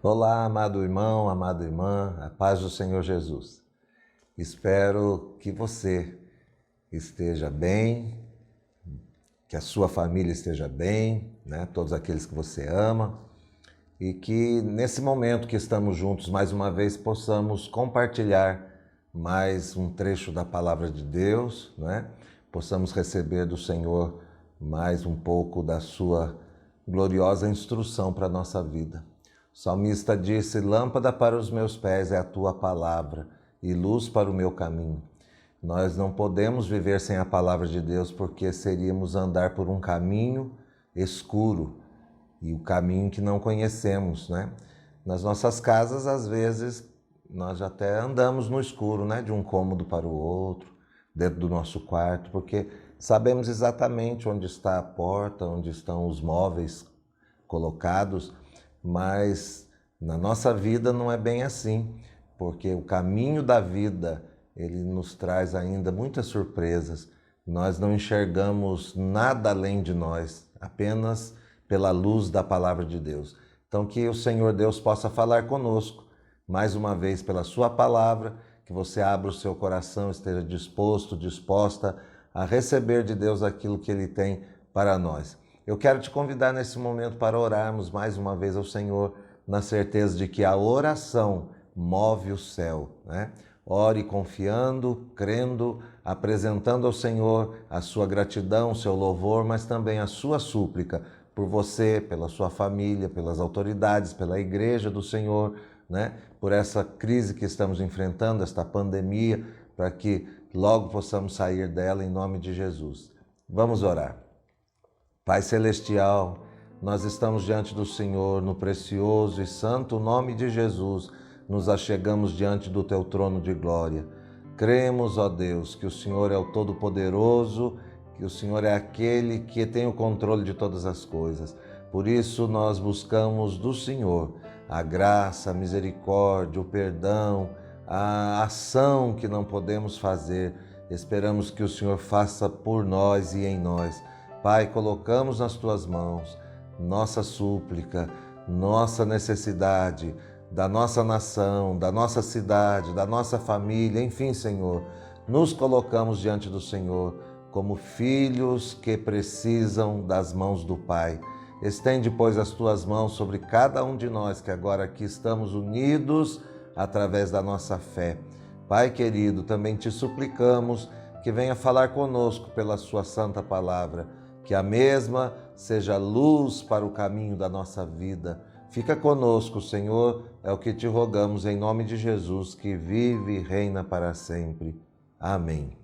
Olá, amado irmão, amada irmã, a paz do Senhor Jesus. Espero que você esteja bem, que a sua família esteja bem, né? Todos aqueles que você ama, e que nesse momento que estamos juntos mais uma vez possamos compartilhar mais um trecho da palavra de Deus, né? Possamos receber do Senhor mais um pouco da sua gloriosa instrução para a nossa vida. O salmista disse: lâmpada para os meus pés é a tua palavra e luz para o meu caminho. Nós não podemos viver sem a palavra de Deus, porque seríamos andar por um caminho escuro e o caminho que não conhecemos, né? Nas nossas casas, às vezes, nós até andamos no escuro, né? De um cômodo para o outro, dentro do nosso quarto, porque sabemos exatamente onde está a porta, onde estão os móveis colocados, mas na nossa vida não é bem assim, porque o caminho da vida, ele nos traz ainda muitas surpresas. Nós não enxergamos nada além de nós, apenas pela luz da palavra de Deus. Então que o Senhor Deus possa falar conosco, mais uma vez pela sua palavra, que você abra o seu coração, esteja disposto, disposta a receber de Deus aquilo que Ele tem para nós. Eu quero te convidar nesse momento para orarmos mais uma vez ao Senhor, na certeza de que a oração move o céu, né? Ore confiando, crendo, apresentando ao Senhor a sua gratidão, o seu louvor, mas também a sua súplica por você, pela sua família, pelas autoridades, pela igreja do Senhor, né? Por essa crise que estamos enfrentando, esta pandemia, para que logo possamos sair dela em nome de Jesus. Vamos orar. Pai Celestial, nós estamos diante do Senhor no precioso e santo nome de Jesus, nos achegamos diante do Teu trono de glória. Cremos, ó Deus, que o Senhor é o Todo-Poderoso, que o Senhor é aquele que tem o controle de todas as coisas. Por isso nós buscamos do Senhor a graça, a misericórdia, o perdão, a ação que não podemos fazer. Esperamos que o Senhor faça por nós e em nós. Pai, colocamos nas Tuas mãos nossa súplica, nossa necessidade, da nossa nação, da nossa cidade, da nossa família, enfim, Senhor, nos colocamos diante do Senhor como filhos que precisam das mãos do Pai. Estende, pois, as Tuas mãos sobre cada um de nós que agora aqui estamos unidos através da nossa fé. Pai querido, também Te suplicamos que venha falar conosco pela Sua santa palavra, que a mesma seja luz para o caminho da nossa vida. Fica conosco, Senhor, é o que te rogamos em nome de Jesus, que vive e reina para sempre. Amém.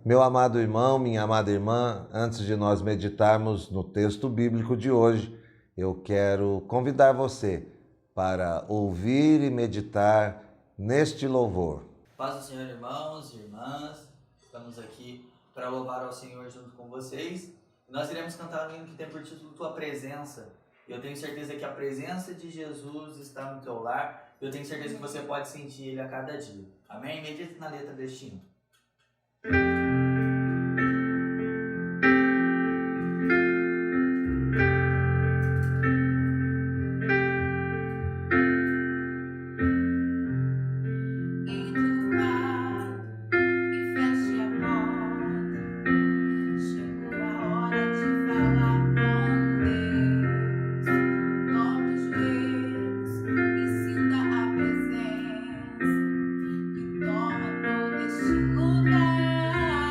Meu amado irmão, minha amada irmã, antes de nós meditarmos no texto bíblico de hoje, eu quero convidar você para ouvir e meditar neste louvor. Paz do Senhor, irmãos e irmãs, estamos aqui para louvar ao Senhor junto com vocês. Nós iremos cantar um hino que tem por título Tua Presença. Eu tenho certeza que a presença de Jesus está no teu lar. Eu tenho certeza que você pode sentir Ele a cada dia. Amém? Medite na letra deste hino. Toma todo este lugar.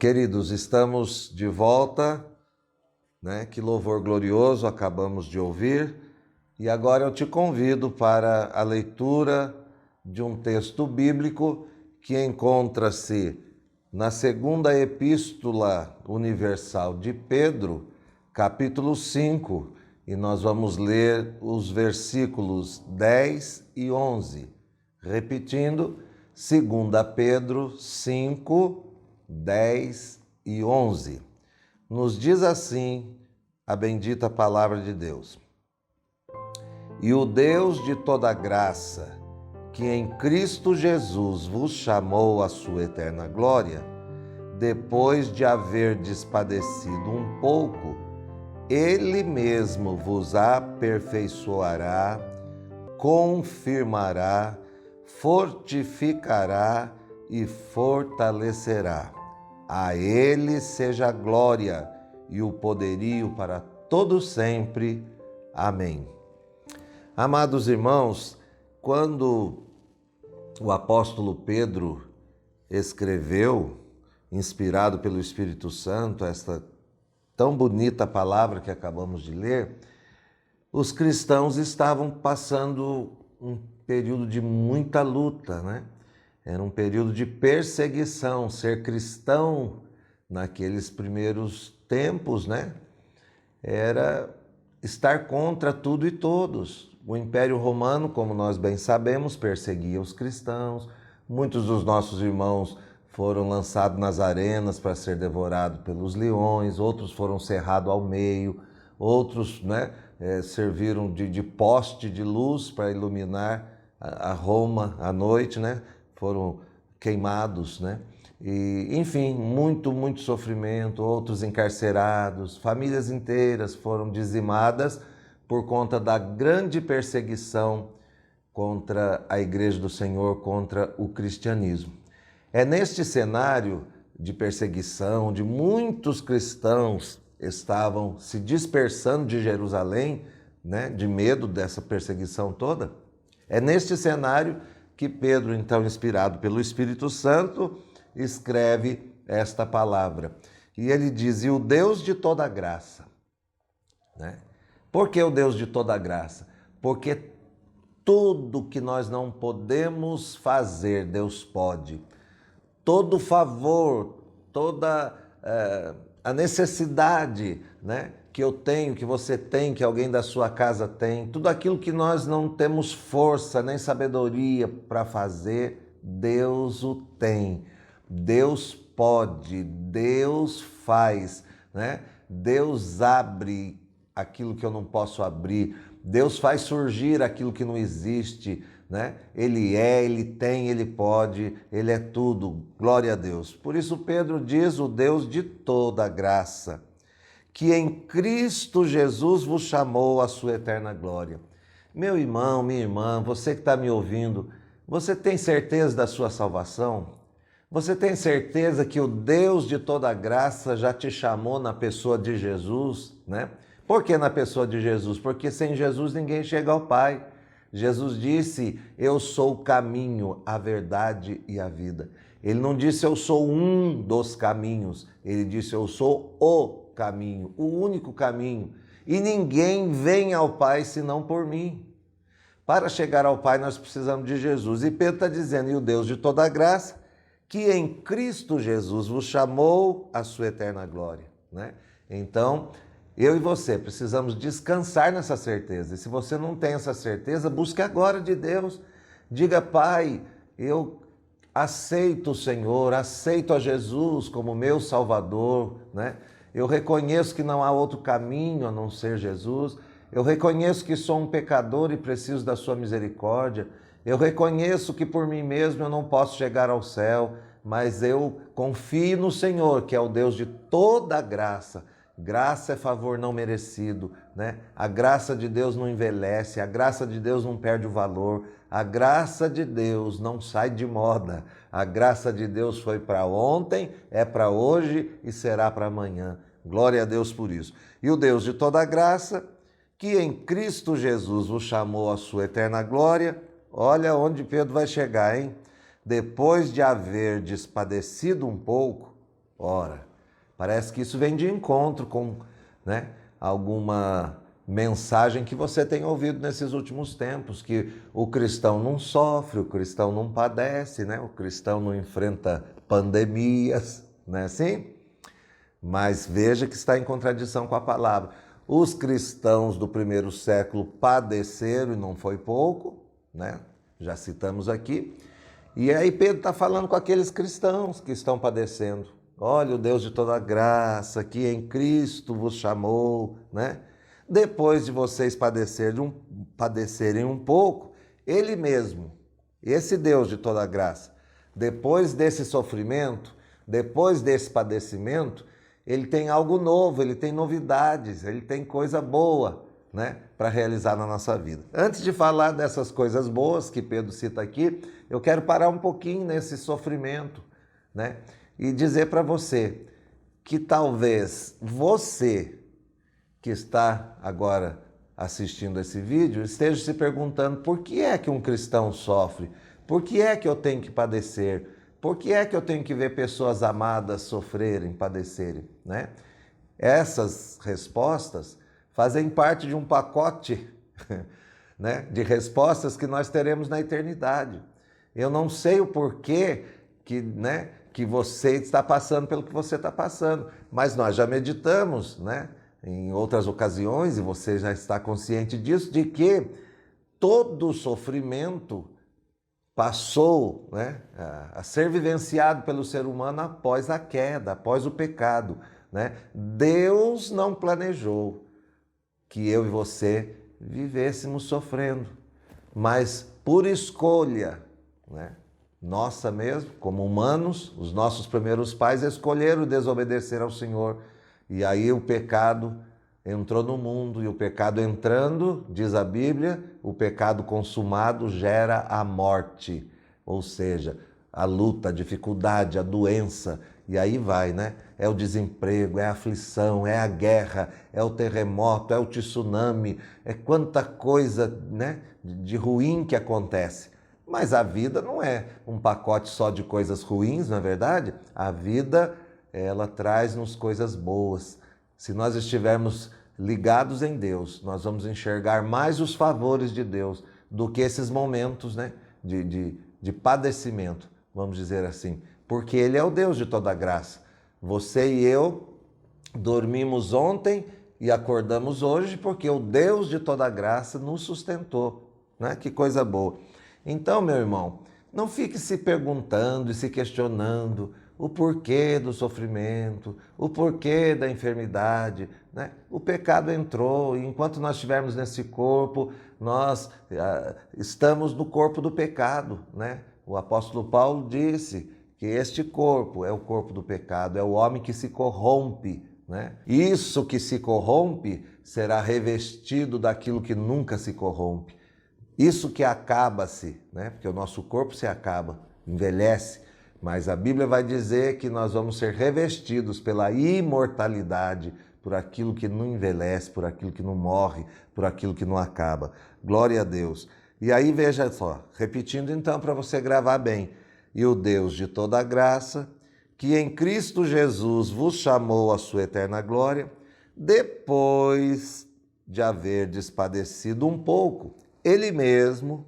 Queridos, estamos de volta, né? Que louvor glorioso acabamos de ouvir. E agora eu te convido para a leitura de um texto bíblico que encontra-se na segunda epístola universal de Pedro, capítulo 5, e nós vamos ler os versículos 10 e 11. Repetindo, 2 Pedro 5, 10 e 11. Nos diz assim a bendita palavra de Deus. E o Deus de toda graça, que em Cristo Jesus vos chamou à sua eterna glória, depois de haverdes padecido um pouco, Ele mesmo vos aperfeiçoará, confirmará, fortificará e fortalecerá. A Ele seja a glória e o poderio para todos sempre. Amém. Amados irmãos, quando o apóstolo Pedro escreveu, inspirado pelo Espírito Santo, esta tão bonita palavra que acabamos de ler, os cristãos estavam passando um período de muita luta, né? Era um período de perseguição. Ser cristão naqueles primeiros tempos, né? Era estar contra tudo e todos. O Império Romano, como nós bem sabemos, perseguia os cristãos. Muitos dos nossos irmãos foram lançados nas arenas para ser devorados pelos leões, outros foram cerrados ao meio, outros, né, serviram de poste de luz para iluminar a Roma à noite, né? Foram queimados, né? E, enfim, muito sofrimento, outros encarcerados, famílias inteiras foram dizimadas por conta da grande perseguição contra a Igreja do Senhor, contra o cristianismo. É neste cenário de perseguição, onde muitos cristãos estavam se dispersando de Jerusalém, né, de medo dessa perseguição toda, é neste cenário que Pedro, então inspirado pelo Espírito Santo, escreve esta palavra. E ele diz, e o Deus de toda graça, né? Por que o Deus de toda graça? Porque tudo que nós não podemos fazer, Deus pode. Todo favor, toda a necessidade, né, que eu tenho, que você tem, que alguém da sua casa tem, tudo aquilo que nós não temos força nem sabedoria para fazer, Deus o tem. Deus pode, Deus faz, né? Deus abre aquilo que eu não posso abrir, Deus faz surgir aquilo que não existe, né? Ele é, Ele tem, Ele pode, Ele é tudo, glória a Deus. Por isso Pedro diz, o Deus de toda graça, que em Cristo Jesus vos chamou à sua eterna glória. Meu irmão, minha irmã, você que está me ouvindo, você tem certeza da sua salvação? Você tem certeza que o Deus de toda graça já te chamou na pessoa de Jesus, né? Por que na pessoa de Jesus? Porque sem Jesus ninguém chega ao Pai. Jesus disse, eu sou o caminho, a verdade e a vida. Ele não disse, eu sou um dos caminhos. Ele disse, eu sou o caminho, o único caminho. E ninguém vem ao Pai senão por mim. Para chegar ao Pai nós precisamos de Jesus. E Pedro está dizendo, e o Deus de toda graça, que em Cristo Jesus vos chamou à sua eterna glória, né? Então, eu e você precisamos descansar nessa certeza. E se você não tem essa certeza, busque agora de Deus. Diga, Pai, eu aceito o Senhor, aceito a Jesus como meu Salvador, né? Eu reconheço que não há outro caminho a não ser Jesus. Eu reconheço que sou um pecador e preciso da sua misericórdia. Eu reconheço que por mim mesmo eu não posso chegar ao céu, mas eu confio no Senhor, que é o Deus de toda graça. Graça é favor não merecido, né? A graça de Deus não envelhece, a graça de Deus não perde o valor, a graça de Deus não sai de moda. A graça de Deus foi para ontem, é para hoje e será para amanhã. Glória a Deus por isso. E o Deus de toda graça, que em Cristo Jesus vos chamou à sua eterna glória, olha onde Pedro vai chegar, hein? Depois de haverdes padecido um pouco, Ora, parece que isso vem de encontro com, né, alguma mensagem que você tem ouvido nesses últimos tempos, que o cristão não sofre, o cristão não padece, né? O cristão não enfrenta pandemias, não é assim? Mas veja que está em contradição com a palavra. Os cristãos do primeiro século padeceram, e não foi pouco, né? Já citamos aqui. E aí Pedro está falando com aqueles cristãos que estão padecendo. Olha, o Deus de toda graça, que em Cristo vos chamou, né? Depois de vocês padecerem um pouco, Ele mesmo, esse Deus de toda graça, depois desse sofrimento, depois desse padecimento, Ele tem algo novo, Ele tem novidades, Ele tem coisa boa, né, para realizar na nossa vida. Antes de falar dessas coisas boas que Pedro cita aqui, eu quero parar um pouquinho nesse sofrimento, né, e dizer para você que talvez você que está agora assistindo esse vídeo esteja se perguntando por que é que um cristão sofre? Por que é que eu tenho que padecer? Por que é que eu tenho que ver pessoas amadas sofrerem, padecerem, né? Essas respostas fazem parte de um pacote, né, de respostas que nós teremos na eternidade. Eu não sei o porquê que, né, que você está passando pelo que você está passando, mas nós já meditamos, né, em outras ocasiões, e você já está consciente disso, de que todo sofrimento passou, né, a ser vivenciado pelo ser humano após a queda, após o pecado, né? Deus não planejou que eu e você vivêssemos sofrendo, mas por escolha, né, nossa mesmo, como humanos, os nossos primeiros pais escolheram desobedecer ao Senhor. E aí o pecado entrou no mundo, e o pecado entrando, diz a Bíblia, o pecado consumado gera a morte, ou seja, a luta, a dificuldade, a doença, e aí vai, né? É o desemprego, é a aflição, é a guerra, é o terremoto, é o tsunami, é quanta coisa, né, de ruim que acontece. Mas a vida não é um pacote só de coisas ruins, não é verdade? A vida, ela traz-nos coisas boas. Se nós estivermos ligados em Deus, nós vamos enxergar mais os favores de Deus do que esses momentos, né, de padecimento, vamos dizer assim. Porque Ele é o Deus de toda graça. Você e eu dormimos ontem e acordamos hoje porque o Deus de toda graça nos sustentou, né? Que coisa boa. Então, meu irmão, não fique se perguntando e se questionando o porquê do sofrimento, o porquê da enfermidade, né? O pecado entrou, e enquanto nós estivermos nesse corpo, nós estamos no corpo do pecado, né? O apóstolo Paulo disse que este corpo é o corpo do pecado, é o homem que se corrompe, né? Isso que se corrompe será revestido daquilo que nunca se corrompe. Isso que acaba-se, né? Porque o nosso corpo se acaba, envelhece, mas a Bíblia vai dizer que nós vamos ser revestidos pela imortalidade, por aquilo que não envelhece, por aquilo que não morre, por aquilo que não acaba. Glória a Deus. E aí veja só, repetindo então para você gravar bem: e o Deus de toda graça, que em Cristo Jesus vos chamou à sua eterna glória, depois de haver padecido um pouco, Ele mesmo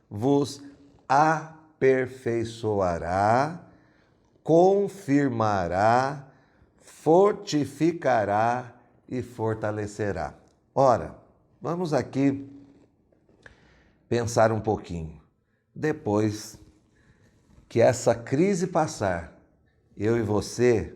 vos aperfeiçoará, confirmará, fortificará e fortalecerá. Ora, vamos aqui pensar um pouquinho. Depois que essa crise passar, eu e você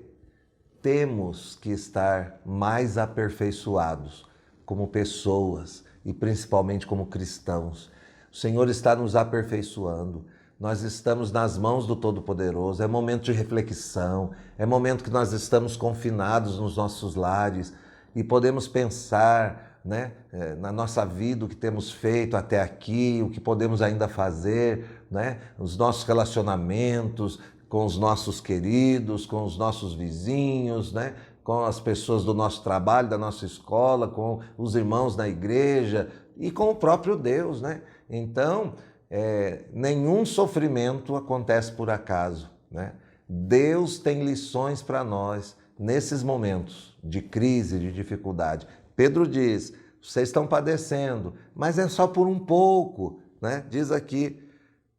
temos que estar mais aperfeiçoados como pessoas e principalmente como cristãos. O Senhor está nos aperfeiçoando. Nós estamos nas mãos do Todo-Poderoso. É momento de reflexão, é momento que nós estamos confinados nos nossos lares e podemos pensar, né, na nossa vida, o que temos feito até aqui, o que podemos ainda fazer, né, os nossos relacionamentos com os nossos queridos, com os nossos vizinhos, né, com as pessoas do nosso trabalho, da nossa escola, com os irmãos na igreja e com o próprio Deus, né? Então, nenhum sofrimento acontece por acaso, né? Deus tem lições para nós nesses momentos de crise, de dificuldade. Pedro diz, vocês estão padecendo, mas é só por um pouco, né? Diz aqui,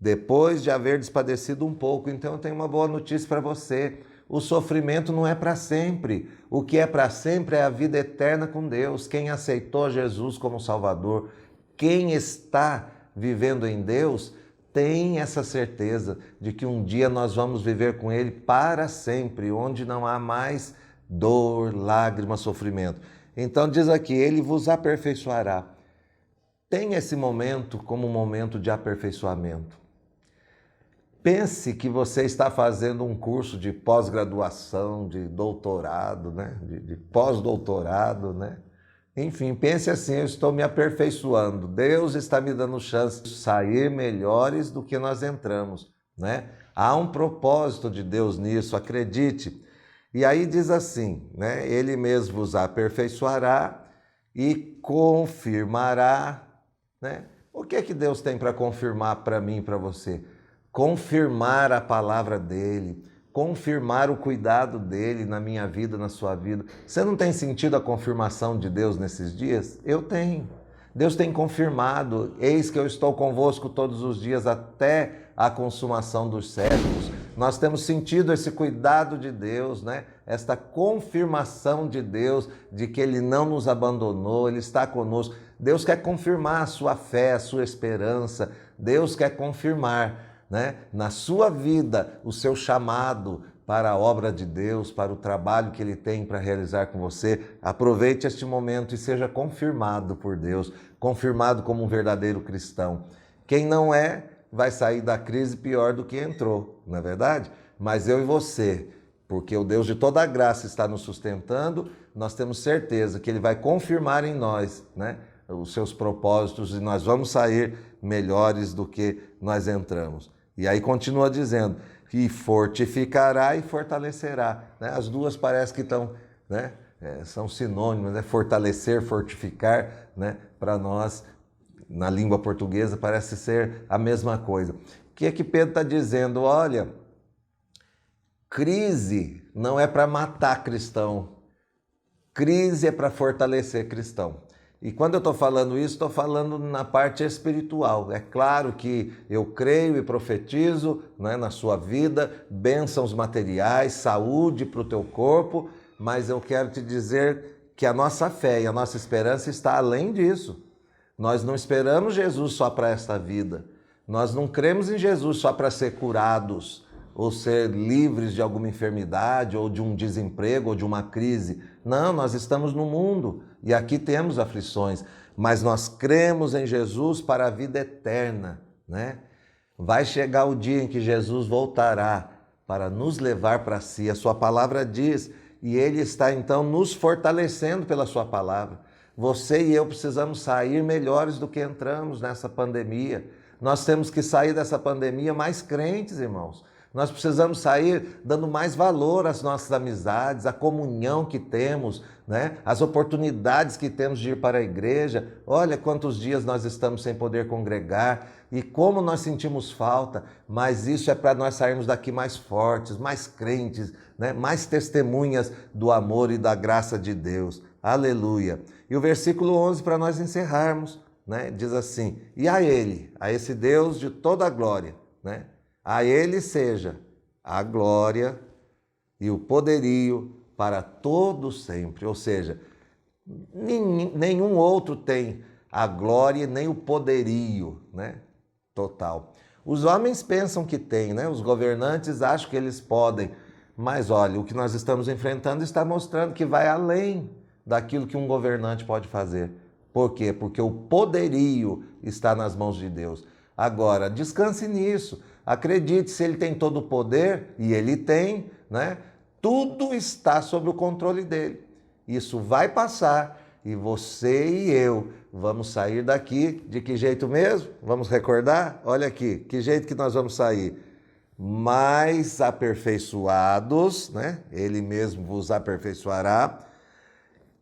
depois de haver padecido um pouco. Então eu tenho uma boa notícia para você. O sofrimento não é para sempre. O que é para sempre é a vida eterna com Deus. Quem aceitou Jesus como Salvador, quem está vivendo em Deus, tem essa certeza de que um dia nós vamos viver com Ele para sempre, onde não há mais dor, lágrima, sofrimento. Então diz aqui, Ele vos aperfeiçoará. Tenha esse momento como um momento de aperfeiçoamento. Pense que você está fazendo um curso de pós-graduação, de doutorado, né? de pós-doutorado, né? Enfim, pense assim, eu estou me aperfeiçoando. Deus está me dando chance de sair melhores do que nós entramos, né? Há um propósito de Deus nisso, acredite. E aí diz assim, né? Ele mesmo vos aperfeiçoará e confirmará, né? O que é que Deus tem para confirmar para mim e para você? Confirmar a palavra dele, confirmar o cuidado dele na minha vida, na sua vida. Você não tem sentido a confirmação de Deus nesses dias? Eu tenho. Deus tem confirmado, eis que eu estou convosco todos os dias até a consumação dos séculos. Nós temos sentido esse cuidado de Deus, né? Esta confirmação de Deus de que Ele não nos abandonou, Ele está conosco. Deus quer confirmar a sua fé, a sua esperança. Deus quer confirmar, né, na sua vida o seu chamado para a obra de Deus, para o trabalho que Ele tem para realizar com você. Aproveite este momento e seja confirmado por Deus, confirmado como um verdadeiro cristão. Quem não é, vai sair da crise pior do que entrou, não é verdade? Mas eu e você, porque o Deus de toda a graça está nos sustentando, nós temos certeza que Ele vai confirmar em nós, né, os seus propósitos e nós vamos sair melhores do que nós entramos. E aí continua dizendo, que fortificará e fortalecerá. Né? As duas parecem que estão, né? São sinônimos, né? Fortalecer, fortificar, né? Para nós, na língua portuguesa, parece ser a mesma coisa. O que é que Pedro está dizendo? Olha, crise não é para matar cristão, crise é para fortalecer cristão. E quando eu estou falando isso, estou falando na parte espiritual. É claro que eu creio e profetizo, né, na sua vida, bênçãos materiais, saúde para o teu corpo, mas eu quero te dizer que a nossa fé e a nossa esperança está além disso. Nós não esperamos Jesus só para esta vida. Nós não cremos em Jesus só para ser curados ou ser livres de alguma enfermidade ou de um desemprego ou de uma crise. Não, nós estamos no mundo e aqui temos aflições, mas nós cremos em Jesus para a vida eterna, né? Vai chegar o dia em que Jesus voltará para nos levar para si. A sua palavra diz, e Ele está então nos fortalecendo pela sua palavra. Você e eu precisamos sair melhores do que entramos nessa pandemia. Nós temos que sair dessa pandemia mais crentes, irmãos. Nós precisamos sair dando mais valor às nossas amizades, à comunhão que temos, né? As oportunidades que temos de ir para a igreja. Olha quantos dias nós estamos sem poder congregar e como nós sentimos falta, mas isso é para nós sairmos daqui mais fortes, mais crentes, né? Mais testemunhas do amor e da graça de Deus. Aleluia! E o versículo 11 para nós encerrarmos, né? Diz assim, e a Ele, a esse Deus de toda a glória, né? A Ele seja a glória e o poderio para todo sempre. Ou seja, nenhum outro tem a glória nem o poderio, né? Total. Os homens pensam que tem, né? Os governantes acham que eles podem. Mas olha, o que nós estamos enfrentando está mostrando que vai além daquilo que um governante pode fazer. Por quê? Porque o poderio está nas mãos de Deus. Agora, descanse nisso. Acredite, se Ele tem todo o poder, e Ele tem, né? Tudo está sob o controle dEle. Isso vai passar e você e eu vamos sair daqui de que jeito mesmo? Vamos recordar? Olha aqui, que jeito que nós vamos sair? Mais aperfeiçoados, né? Ele mesmo vos aperfeiçoará,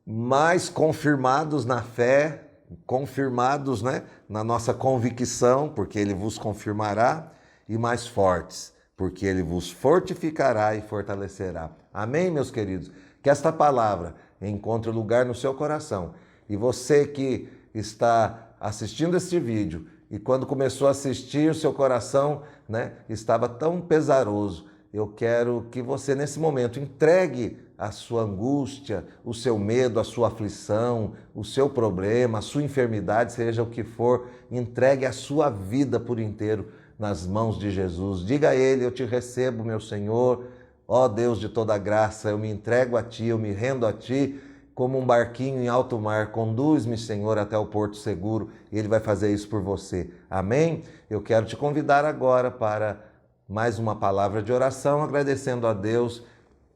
mais confirmados na fé, confirmados, né, na nossa convicção, porque Ele vos confirmará, e mais fortes, porque Ele vos fortificará e fortalecerá. Amém, meus queridos? Que esta palavra encontre lugar no seu coração. E você que está assistindo este vídeo e quando começou a assistir, o seu coração, estava tão pesaroso. Eu quero que você, nesse momento, entregue a sua angústia, o seu medo, a sua aflição, o seu problema, a sua enfermidade, seja o que for, entregue a sua vida por inteiro nas mãos de Jesus. Diga a Ele: eu te recebo, meu Senhor, ó Deus de toda graça, eu me entrego a Ti, eu me rendo a Ti, como um barquinho em alto mar. Conduz-me, Senhor, até o porto seguro, e Ele vai fazer isso por você. Amém? Eu quero te convidar agora para mais uma palavra de oração, agradecendo a Deus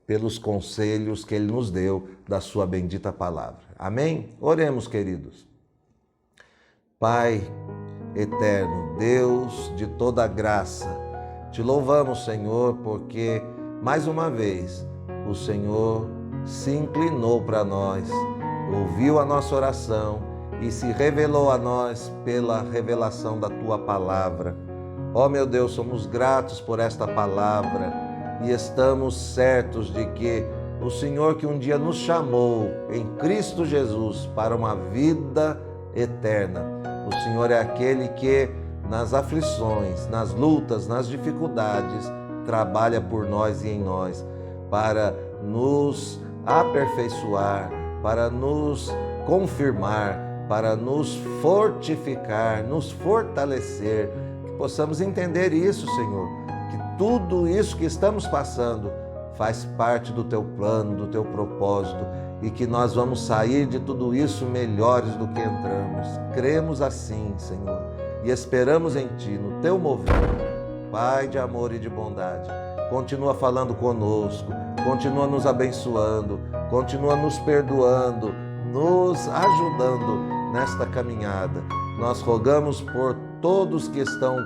pelos conselhos que Ele nos deu da sua bendita palavra. Amém? Oremos, queridos. Pai eterno, Deus de toda graça, te louvamos, Senhor, porque mais uma vez o Senhor se inclinou para nós, ouviu a nossa oração e se revelou a nós pela revelação da Tua palavra. Ó meu Deus, somos gratos por esta palavra e estamos certos de que o Senhor que um dia nos chamou em Cristo Jesus para uma vida eterna, o Senhor é aquele que nas aflições, nas lutas, nas dificuldades, trabalha por nós e em nós para nos aperfeiçoar, para nos confirmar, para nos fortificar, nos fortalecer, que possamos entender isso, Senhor, que tudo isso que estamos passando faz parte do Teu plano, do Teu propósito e que nós vamos sair de tudo isso melhores do que entramos. Cremos assim, Senhor, e esperamos em Ti, no Teu mover. Pai de amor e de bondade, continua falando conosco, continua nos abençoando, continua nos perdoando, nos ajudando nesta caminhada. Nós rogamos por todos que estão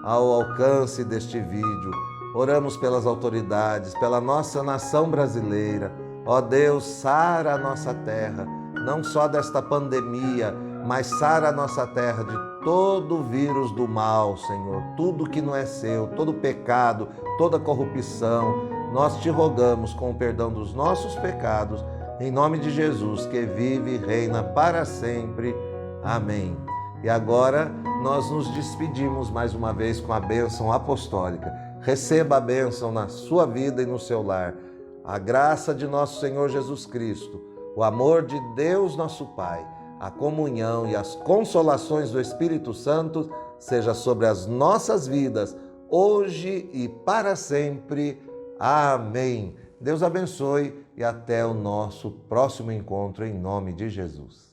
ao alcance deste vídeo, oramos pelas autoridades, pela nossa nação brasileira. Ó Deus, sara a nossa terra, não só desta pandemia, mas sara a nossa terra de todo vírus do mal, Senhor, tudo que não é seu, todo pecado, toda corrupção. Nós te rogamos com o perdão dos nossos pecados, em nome de Jesus, que vive e reina para sempre. Amém. E agora nós nos despedimos mais uma vez com a bênção apostólica. Receba a bênção na sua vida e no seu lar. A graça de nosso Senhor Jesus Cristo, o amor de Deus nosso Pai, a comunhão e as consolações do Espírito Santo seja sobre as nossas vidas, hoje e para sempre. Amém. Deus abençoe e até o nosso próximo encontro em nome de Jesus.